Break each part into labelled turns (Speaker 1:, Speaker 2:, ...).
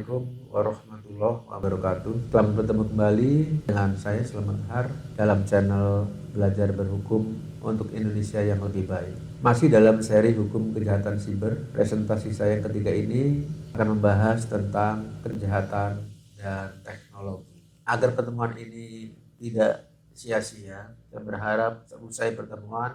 Speaker 1: Assalamualaikum warahmatullahi wabarakatuh. Selamat bertemu kembali dengan saya Selamat Har dalam channel Belajar Berhukum untuk Indonesia yang lebih baik. Masih dalam seri hukum kejahatan siber, presentasi saya yang ketiga ini akan membahas tentang kejahatan dan teknologi. Agar pertemuan ini tidak sia-sia, saya berharap selesai pertemuan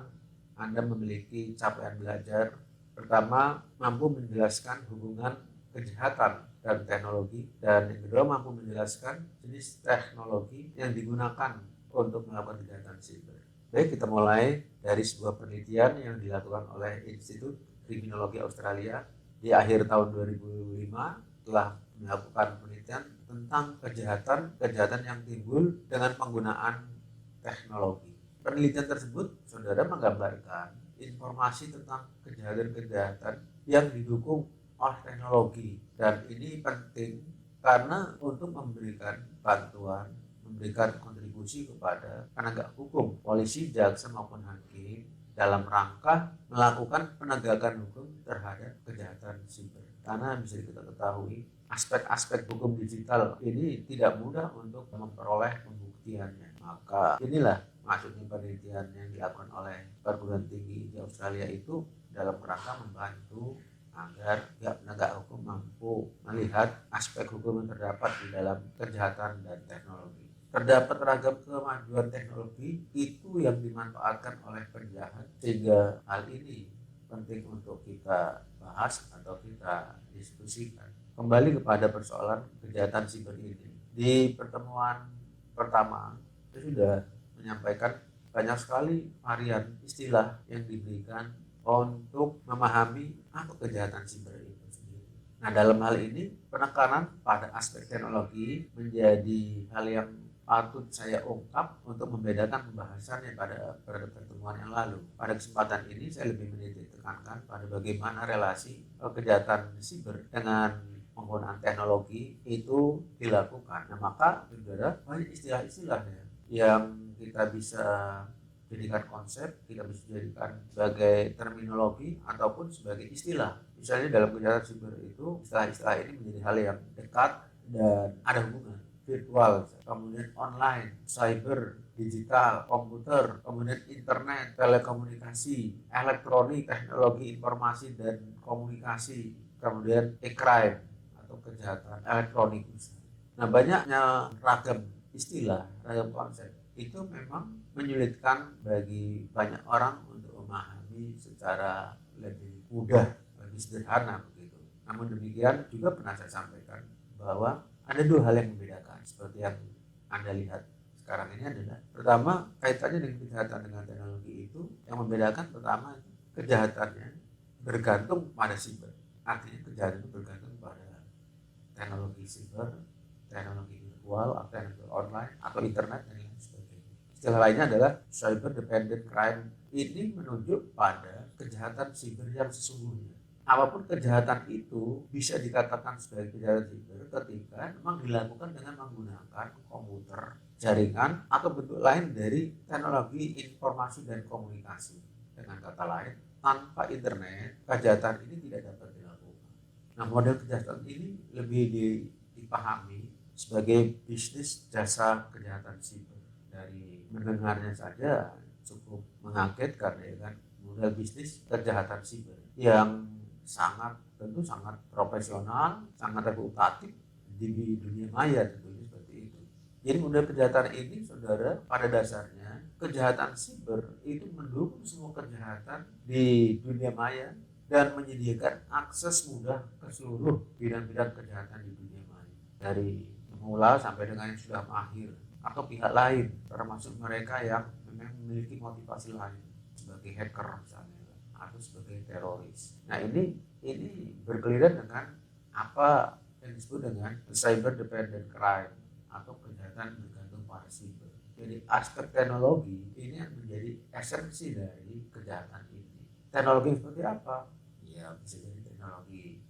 Speaker 1: Anda memiliki capaian belajar. Pertama, mampu menjelaskan hubungan kejahatan dan teknologi, dan yang kedua mampu menjelaskan jenis teknologi yang digunakan untuk melakukan kejahatan siber. Baik, kita mulai dari sebuah penelitian yang dilakukan oleh Institut Kriminologi Australia di akhir tahun 2005 telah melakukan penelitian tentang kejahatan yang timbul dengan penggunaan teknologi. Penelitian tersebut, saudara, menggambarkan informasi tentang kejahatan-kejahatan yang didukung oleh teknologi, dan ini penting karena untuk memberikan bantuan, memberikan kontribusi kepada penegak hukum, polisi, jaksa maupun hakim dalam rangka melakukan penegakan hukum terhadap kejahatan siber. Karena bisa kita ketahui aspek-aspek hukum digital ini tidak mudah untuk memperoleh pembuktiannya. Maka inilah maksudnya penelitian yang dilakukan oleh perguruan tinggi di Australia itu dalam rangka membantu agar pihak penegak hukum mampu melihat aspek hukum yang terdapat di dalam kejahatan dan teknologi. Terdapat ragam kemajuan teknologi itu yang dimanfaatkan oleh penjahat, sehingga hal ini penting untuk kita bahas atau kita diskusikan. Kembali kepada persoalan kejahatan siber ini. Di pertemuan pertama, saya sudah menyampaikan banyak sekali varian istilah yang diberikan untuk memahami apa kejahatan siber itu sendiri. Nah, dalam hal ini penekanan pada aspek teknologi menjadi hal yang patut saya ungkap untuk membedakan pembahasannya pada pertemuan yang lalu. Pada kesempatan ini saya lebih menitik tekankan pada bagaimana relasi kejahatan siber dengan penggunaan teknologi itu dilakukan. Nah, maka saudara, banyak istilah-istilahnya yang kita bisa jadikan konsep, kita bisa jadikan sebagai terminologi ataupun sebagai istilah. Misalnya dalam kejahatan siber itu istilah-istilah ini menjadi hal yang dekat dan ada hubungan. Virtual, kemudian online, cyber, digital, komputer, kemudian internet, telekomunikasi, elektronik, teknologi informasi dan komunikasi, kemudian e-crime atau kejahatan elektronik. Nah, banyaknya ragam istilah, ragam konsep itu memang menyulitkan bagi banyak orang untuk memahami secara lebih mudah, lebih sederhana begitu. Namun demikian juga pernah saya sampaikan bahwa ada dua hal yang membedakan seperti yang Anda lihat sekarang ini adalah pertama kaitannya dengan kejahatan dengan teknologi itu yang membedakan pertama kejahatannya bergantung pada siber. Artinya kejahatan itu bergantung pada teknologi siber, teknologi virtual, atau teknologi online atau internet dan lain sebagainya. Istilah lainnya adalah cyber dependent crime. Ini menunjuk pada kejahatan siber yang sesungguhnya. Apapun kejahatan itu bisa dikatakan sebagai kejahatan siber ketika memang dilakukan dengan menggunakan komputer, jaringan, atau bentuk lain dari teknologi informasi dan komunikasi. Dengan kata lain, tanpa internet, kejahatan ini tidak dapat dilakukan. Nah, model kejahatan ini lebih dipahami sebagai bisnis jasa kejahatan siber. Dari mendengarnya saja cukup mengagetkan, ya kan, model bisnis kejahatan siber yang tentu sangat profesional, sangat reputatif di dunia maya tentunya seperti itu. Jadi model kejahatan ini, saudara, pada dasarnya kejahatan siber itu mendukung semua kejahatan di dunia maya dan menyediakan akses mudah ke seluruh bidang-bidang kejahatan di dunia maya, dari pemula sampai dengan yang sudah mahir atau pihak lain, termasuk mereka yang memang memiliki motivasi lain sebagai hacker misalnya atau sebagai teroris. Nah, ini berkeliran dengan apa yang disebut dengan cyber dependent crime atau kejahatan bergantung pada siber. Jadi aspek teknologi ini yang menjadi esensi dari kejahatan ini. Teknologi seperti apa? Ya, bisa jadi teknologi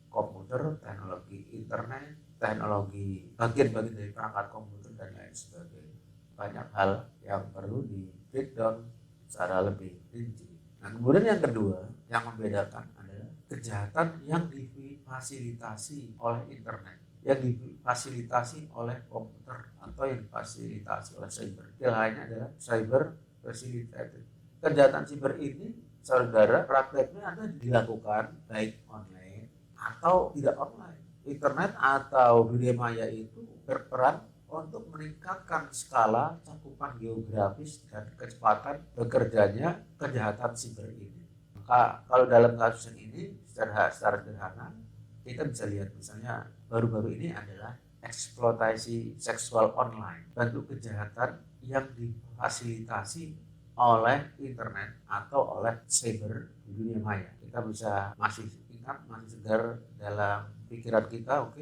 Speaker 1: komputer, teknologi internet, teknologi bagian-bagian dari perangkat komputer dan lain sebagainya. Banyak hal yang perlu di breakdown secara lebih rinci. Nah, kemudian yang kedua yang membedakan adalah kejahatan yang difasilitasi oleh internet. yang difasilitasi oleh komputer atau yang difasilitasi oleh cyber. Yang lainnya adalah cyber facilitated. Kejahatan cyber ini, saudara, prakteknya ada dilakukan baik online atau tidak online. Internet atau dunia maya itu berperan untuk meningkatkan skala cakupan geografis dan kecepatan bekerjanya kejahatan cyber ini. Maka kalau dalam kasus ini secara sederhana kita bisa lihat misalnya baru-baru ini adalah eksploitasi seksual online, bentuk kejahatan yang difasilitasi oleh internet atau oleh cyber di dunia maya. Kita bisa masih ingat, masih segar dalam pikiran kita, oke,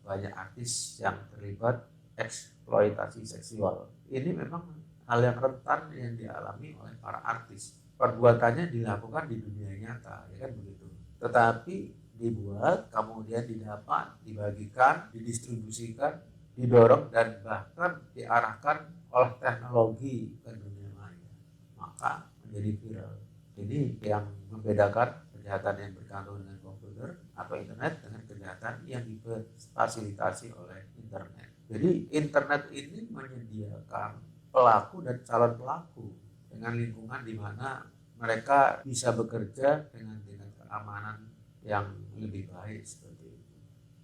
Speaker 1: banyak artis yang terlibat eksploitasi seksual. Ini memang hal yang rentan yang dialami oleh para artis. Perbuatannya dilakukan di dunia nyata, ya kan begitu. Tetapi dibuat, kemudian didapat, dibagikan, didistribusikan, didorong dan bahkan diarahkan oleh teknologi ke dunia maya, maka menjadi viral. Ini yang membedakan kejahatan yang bergantung dengan komputer atau internet dengan kejahatan yang difasilitasi oleh internet. Jadi internet ini menyediakan pelaku dan calon pelaku dengan lingkungan di mana mereka bisa bekerja dengan keamanan yang lebih baik seperti itu.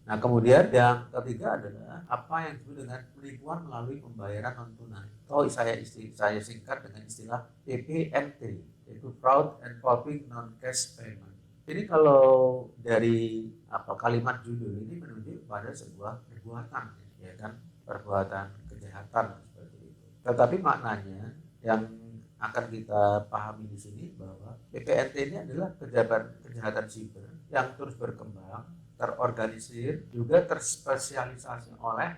Speaker 1: Nah, kemudian yang ketiga adalah apa yang disebut dengan penipuan melalui pembayaran non tunai. Atau saya singkat dengan istilah PPNT, yaitu Fraud Involving Non-Cash Payment. Jadi kalau dari kalimat judul ini menunjuk pada sebuah perbuatan, ya kan, perbuatan kejahatan seperti itu. Tetapi maknanya yang akan kita pahami di sini bahwa PPNT ini adalah kejahatan siber yang terus berkembang, terorganisir, juga terspesialisasi oleh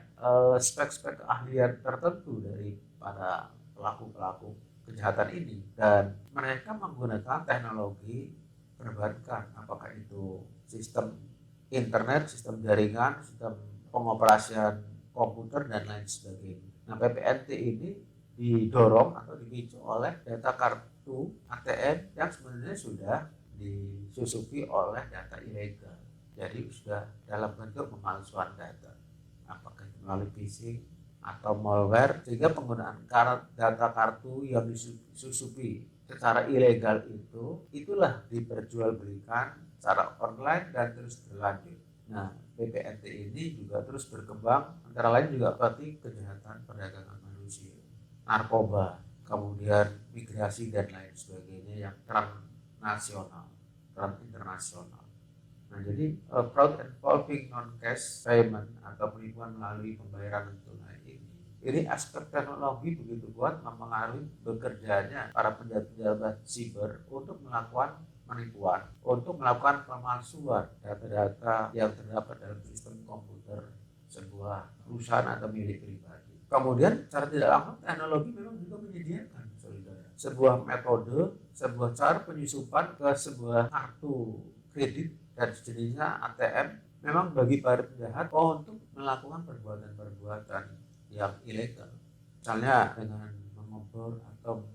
Speaker 1: spek-spek keahlian tertentu dari para pelaku-pelaku kejahatan ini, dan mereka menggunakan teknologi perbankan, apakah itu sistem internet, sistem jaringan, sistem pengoperasian komputer dan lain sebagainya. Nah, PPNT ini didorong atau dipicu oleh data kartu ATM yang sebenarnya sudah disusupi oleh data ilegal. Jadi sudah dalam bentuk pemalsuan data, apakah itu melalui phishing atau malware, sehingga penggunaan data kartu yang disusupi secara ilegal itulah diperjualbelikan secara online dan terus berlanjut. Nah, PPNT ini juga terus berkembang, antara lain juga seperti kejahatan perdagangan manusia, narkoba, kemudian migrasi dan lain sebagainya yang transnasional, internasional. Nah, jadi fraud involving non-cash payment atau penipuan melalui pembayaran non tunai ini aspek teknologi begitu kuat mempengaruhi bekerjanya para pejabat siber untuk melakukan penipuan, untuk melakukan pemalsuan data-data yang terdapat dalam sistem komputer sebuah perusahaan atau milik pribadi. Kemudian secara tidak langsung teknologi memang juga menyediakan, saudara, sebuah metode, sebuah cara penyusupan ke sebuah kartu kredit dan sejenisnya ATM memang bagi para penjahat untuk melakukan perbuatan-perbuatan yang ilegal, misalnya dengan mengobor atau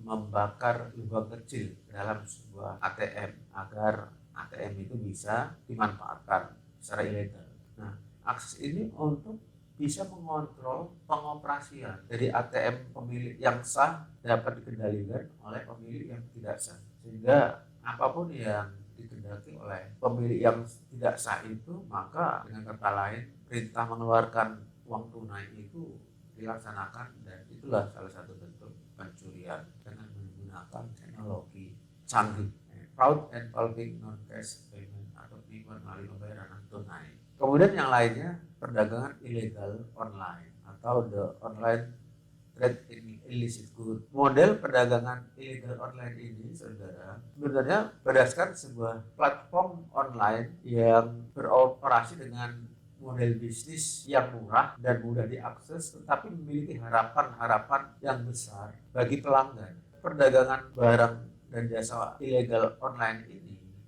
Speaker 1: membakar lubang kecil dalam sebuah ATM agar ATM itu bisa dimanfaatkan secara ilegal. Nah, akses ini untuk bisa mengontrol pengoperasian dari ATM pemilik yang sah dapat dikendalikan oleh pemilik yang tidak sah, sehingga apapun yang dikendaki oleh pemilik yang tidak sah itu, maka dengan kata lain perintah mengeluarkan uang tunai itu dilaksanakan, dan itulah salah satu bentuk pencurian dengan menggunakan teknologi canggih, fraud involving non-cash payment atau penipuan melalui pembayaran non tunai. Kemudian yang lainnya perdagangan ilegal online atau the online trade in illicit good. Model perdagangan ilegal online ini, saudara, sebenarnya berdasarkan sebuah platform online yang beroperasi dengan model bisnis yang murah dan mudah diakses, tetapi memiliki harapan-harapan yang besar bagi pelanggan. Perdagangan barang dan jasa ilegal online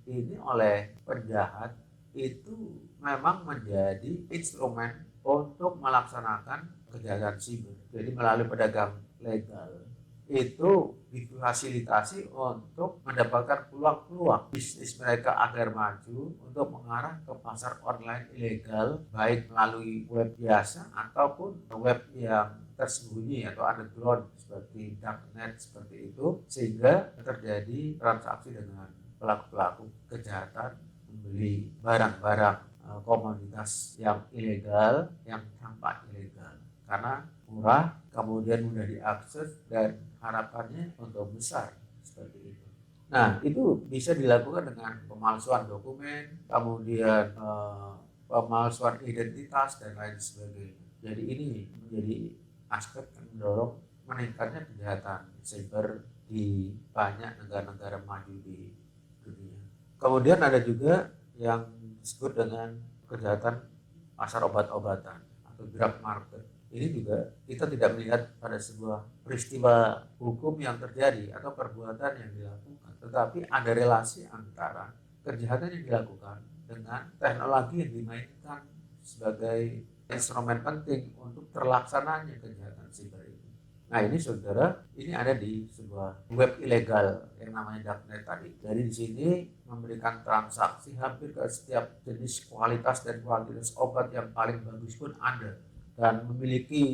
Speaker 1: ini oleh penjahat itu memang menjadi instrumen untuk melaksanakan kejahatan siber. Jadi melalui pedagang legal itu difasilitasi untuk mendapatkan peluang-peluang bisnis mereka agar maju untuk mengarah ke pasar online ilegal, baik melalui web biasa ataupun web yang tersembunyi atau underground seperti darknet seperti itu, sehingga terjadi transaksi dengan pelaku-pelaku kejahatan membeli barang-barang komoditas yang ilegal, yang tampak ilegal, karena murah, kemudian mudah diakses, dan harapannya untuk besar seperti itu. Nah, itu bisa dilakukan dengan pemalsuan dokumen, kemudian pemalsuan identitas, dan lain sebagainya. Jadi ini menjadi aspek yang mendorong meningkatnya kejahatan cyber di banyak negara-negara maju di dunia. Kemudian ada juga yang disebut dengan kejahatan pasar obat-obatan atau drug market. Ini juga kita tidak melihat pada sebuah peristiwa hukum yang terjadi atau perbuatan yang dilakukan, tetapi ada relasi antara kejahatan yang dilakukan dengan teknologi yang dimainkan sebagai instrumen penting untuk terlaksananya kejahatan cyber ini. Nah ini saudara, ini ada di sebuah web ilegal yang namanya darknet tadi. Jadi di sini memberikan transaksi hampir ke setiap jenis kualitas dan kuantitas obat yang paling bagus pun ada, dan memiliki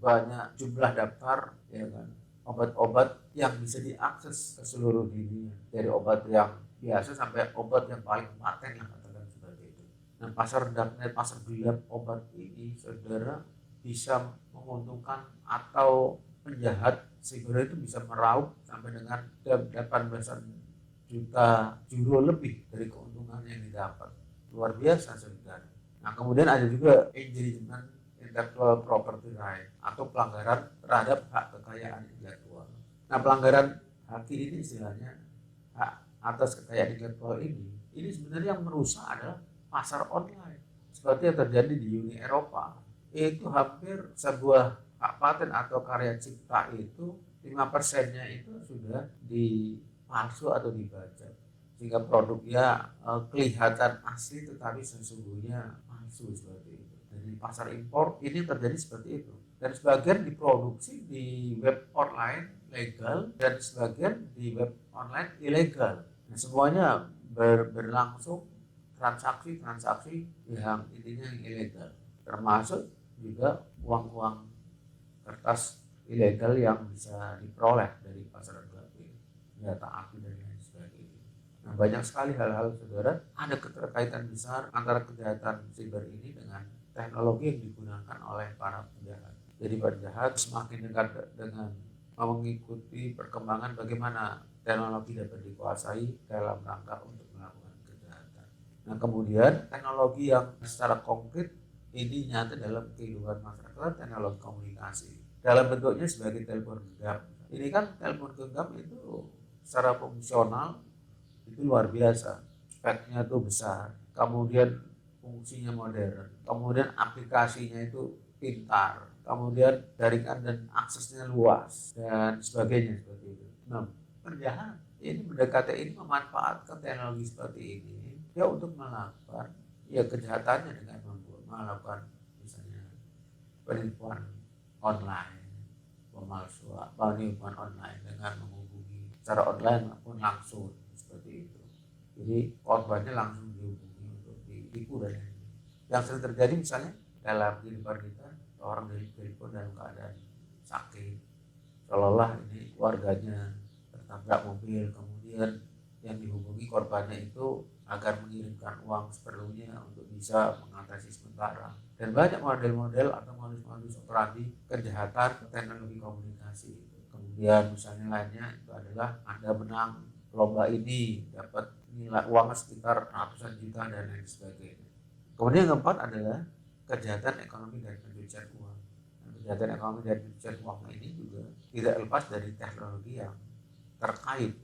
Speaker 1: banyak jumlah daftar, ya kan, obat-obat yang bisa diakses ke seluruh dunia, dari obat yang biasa sampai obat yang paling paten lah, katakan seperti itu. Nah pasar darknet, pasar gelap obat ini saudara bisa menguntungkan, atau penjahat cyber itu bisa meraup sampai dengan 18 juta euro lebih dari keuntungan yang didapat. Luar biasa saudara. Nah kemudian ada juga infringement intellectual property right atau pelanggaran terhadap hak kekayaan intelektual. Nah pelanggaran hak ini istilahnya hak atas kekayaan intelektual ini sebenarnya yang merusak adalah pasar online seperti yang terjadi di Uni Eropa. Itu hampir sebuah hak paten atau karya cipta itu 5%-nya itu sudah dipalsu atau dibajak, sehingga produknya kelihatan asli tetapi sesungguhnya palsu seperti itu. Dan di pasar impor ini terjadi seperti itu, dan sebagian diproduksi di web online legal dan sebagian di web online ilegal. Nah, semuanya berlangsung transaksi-transaksi yang intinya ilegal, termasuk juga uang-uang kertas ilegal yang bisa diperoleh dari pasar gelap ini, senjata api dan lain sebagainya. Nah banyak sekali hal-hal saudara, ada keterkaitan besar antara kejahatan cyber ini dengan teknologi yang digunakan oleh para penjahat. Jadi penjahat semakin dekat dengan mengikuti perkembangan bagaimana teknologi dapat dikuasai dalam rangka untuk melakukan kejahatan. Nah kemudian teknologi yang secara konkret ini nyata dalam kehidupan masyarakat, teknologi komunikasi dalam bentuknya sebagai telepon genggam. Ini kan telepon genggam itu secara fungsional itu luar biasa, speknya itu besar, kemudian fungsinya modern, kemudian aplikasinya itu pintar, kemudian jaringan dan aksesnya luas dan sebagainya seperti itu. Nah penjahat ini mendekati, ini memanfaatkan teknologi seperti ini ya untuk melakukan ya kejahatannya dengan melakukan misalnya penipuan online, penipuan online dengan menghubungi secara online maupun langsung seperti itu. Jadi korbannya langsung dihubungi untuk ditipu dan lain-lain. Yang sering terjadi misalnya dalam kehidupan kita, orang dari telepon dalam keadaan sakit, seolah-olah ini keluarganya tertabrak mobil, kemudian yang dihubungi korbannya itu agar mengirimkan uang seperlunya untuk bisa mengatasi sementara. Dan banyak model-model atau modus-modus operandi kejahatan teknologi komunikasi. Kemudian misalnya lainnya itu adalah Anda menang lomba ini dapat nilai uang sekitar ratusan juta dan lain sebagainya. Kemudian yang keempat adalah kejahatan ekonomi dan pencucian uang. Nah, kejahatan ekonomi dan pencucian uang ini juga tidak lepas dari teknologi yang terkait.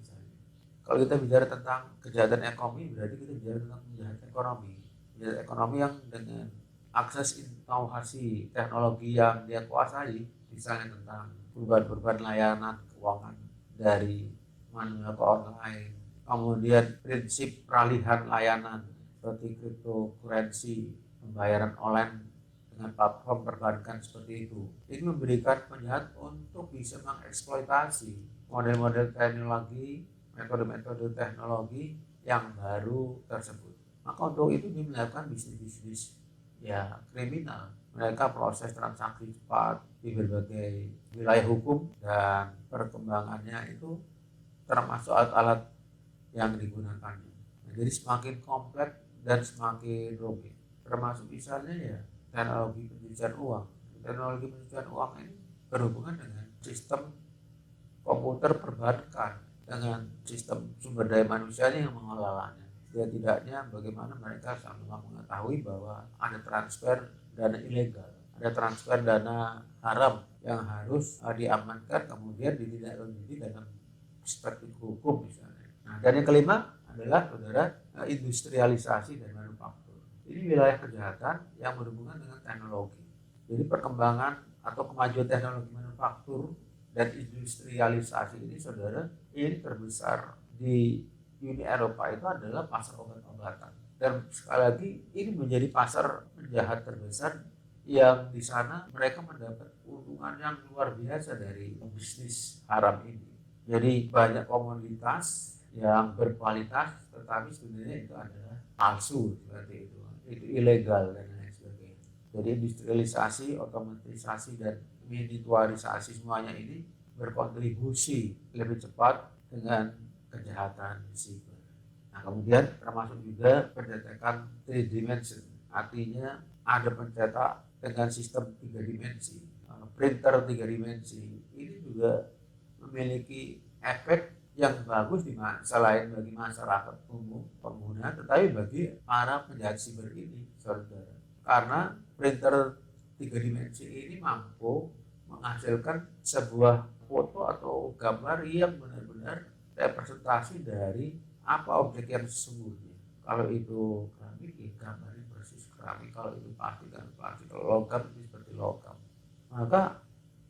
Speaker 1: Kalau kita bicara tentang kejahatan ekonomi, berarti kita bicara tentang kejahatan ekonomi. Kejahatan ekonomi yang dengan akses inovasi teknologi yang dia kuasai, misalnya tentang perubahan-perubahan layanan keuangan dari manual ke online, kemudian prinsip peralihan layanan seperti cryptocurrency, pembayaran online dengan platform perbankan seperti itu. Ini memberikan penjahat untuk bisa mengeksploitasi model-model teknologi, metode-metode teknologi yang baru tersebut. Maka untuk itu dia melakukan bisnis-bisnis ya kriminal. Mereka proses transaksi cepat di berbagai wilayah hukum dan perkembangannya itu termasuk alat-alat yang digunakannya. Nah, jadi semakin kompleks dan semakin rumit. Termasuk misalnya ya teknologi pencucian uang. Teknologi pencucian uang ini berhubungan dengan sistem komputer perbankan, dengan sistem sumber daya manusianya yang mengelolanya. Setidaknya bagaimana mereka sama mengetahui bahwa ada transfer dana ilegal, ada transfer dana haram yang harus diamankan kemudian ditindaklanjuti dalam perspektif hukum misalnya. Nah, dan yang kelima adalah saudara industrialisasi dan manufaktur. Ini wilayah kejahatan yang berhubungan dengan teknologi. Jadi perkembangan atau kemajuan teknologi manufaktur dan industrialisasi ini saudara, ini terbesar di Uni Eropa itu adalah pasar obat-obatan. Dan sekali lagi ini menjadi pasar penjahat terbesar yang di sana mereka mendapat keuntungan yang luar biasa dari bisnis haram ini. Jadi banyak komoditas yang berkualitas tetapi sebenarnya itu adalah palsu seperti itu ilegal dan lain sebagainya. Jadi industrialisasi, otomatisasi dan miniaturisasi semuanya ini berkontribusi lebih cepat dengan kejahatan siber. Nah, kemudian termasuk juga pencetak 3 dimension, artinya ada pencetak dengan sistem 3 dimensi, printer 3 dimensi. Ini juga memiliki efek yang bagus selain bagi masyarakat umum pengguna, tetapi bagi para penjahat siber ini, saudara. Karena printer 3 dimensi ini mampu menghasilkan sebuah foto atau gambar yang benar-benar representasi dari apa objek yang sesungguhnya. Kalau itu keramik, ya gambarnya persis keramik. Kalau itu plastik, kan plastik. Kalau logam, itu seperti logam. Maka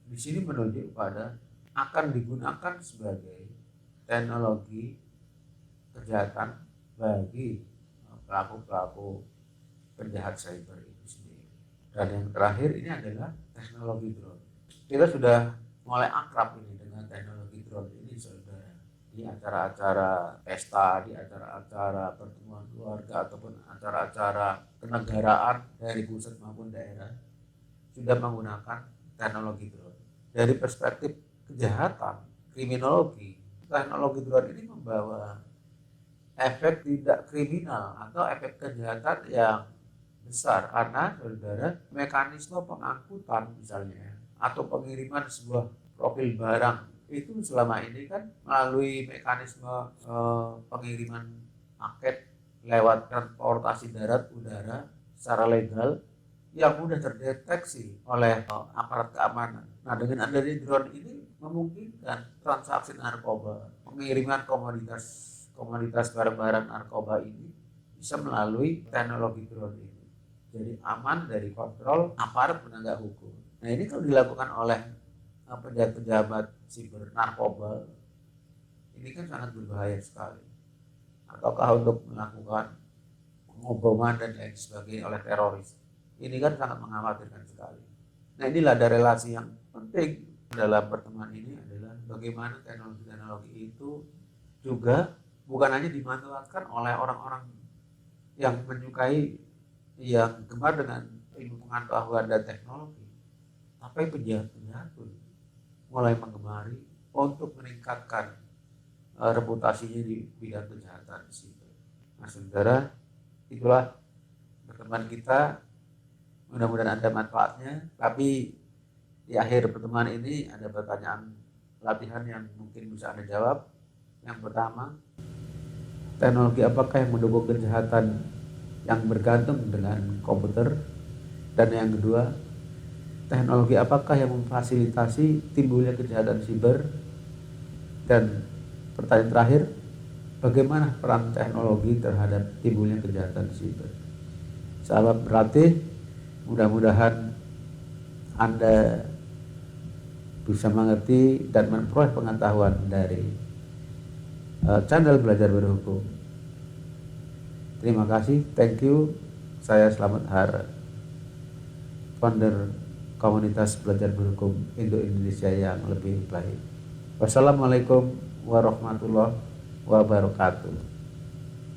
Speaker 1: di sini menunjuk pada akan digunakan sebagai teknologi kejahatan bagi pelaku-pelaku penjahat cyber itu sendiri. Dan yang terakhir ini adalah teknologi drone. Kita sudah mulai akrab ini dengan teknologi drone ini, saudara. Di acara-acara pesta, di acara-acara pertemuan keluarga ataupun acara-acara kenegaraan dari pusat maupun daerah sudah menggunakan teknologi drone. Dari perspektif kejahatan, kriminologi, teknologi drone ini membawa efek tidak kriminal atau efek kejahatan yang besar karena saudara mekanisme pengangkutan misalnya atau pengiriman sebuah profil barang itu selama ini kan melalui mekanisme pengiriman paket lewat transportasi darat udara secara legal yang mudah terdeteksi oleh aparat keamanan. Nah, dengan adanya drone ini memungkinkan transaksi narkoba, pengiriman komoditas barang-barang narkoba ini bisa melalui teknologi drone ini. Jadi aman dari kontrol aparat penegak hukum. Nah, ini kalau dilakukan oleh pejabat-pejabat siber narkoba, ini kan sangat berbahaya sekali. Ataukah untuk melakukan pengoboman dan lain sebagainya oleh teroris. Ini kan sangat mengkhawatirkan sekali. Nah, inilah ada relasi yang penting dalam pertemuan ini adalah bagaimana teknologi-teknologi itu juga bukan hanya dimanfaatkan oleh orang-orang yang menyukai, yang gemar dengan ilmu pengetahuan dan teknologi, tapi penjahat-penjahat pun mulai menggemari untuk meningkatkan reputasinya di bidang kejahatan siber. Nah, saudara, itulah pertemuan kita. Mudah-mudahan ada manfaatnya. Tapi di akhir pertemuan ini ada pertanyaan latihan yang mungkin bisa Anda jawab. Yang pertama, teknologi apakah yang mendukung kejahatan yang bergantung dengan komputer? Dan yang kedua, teknologi apakah yang memfasilitasi timbulnya kejahatan siber? Dan pertanyaan terakhir, bagaimana peran teknologi terhadap timbulnya kejahatan siber? Sahabat berlatih, mudah-mudahan Anda bisa mengerti dan memperoleh pengetahuan dari channel Belajar Berhukum. Terima kasih, thank you. Saya Slamet Har. founder komunitas belajar berhukum untuk Indonesia yang lebih baik. Wassalamualaikum warahmatullahi wabarakatuh.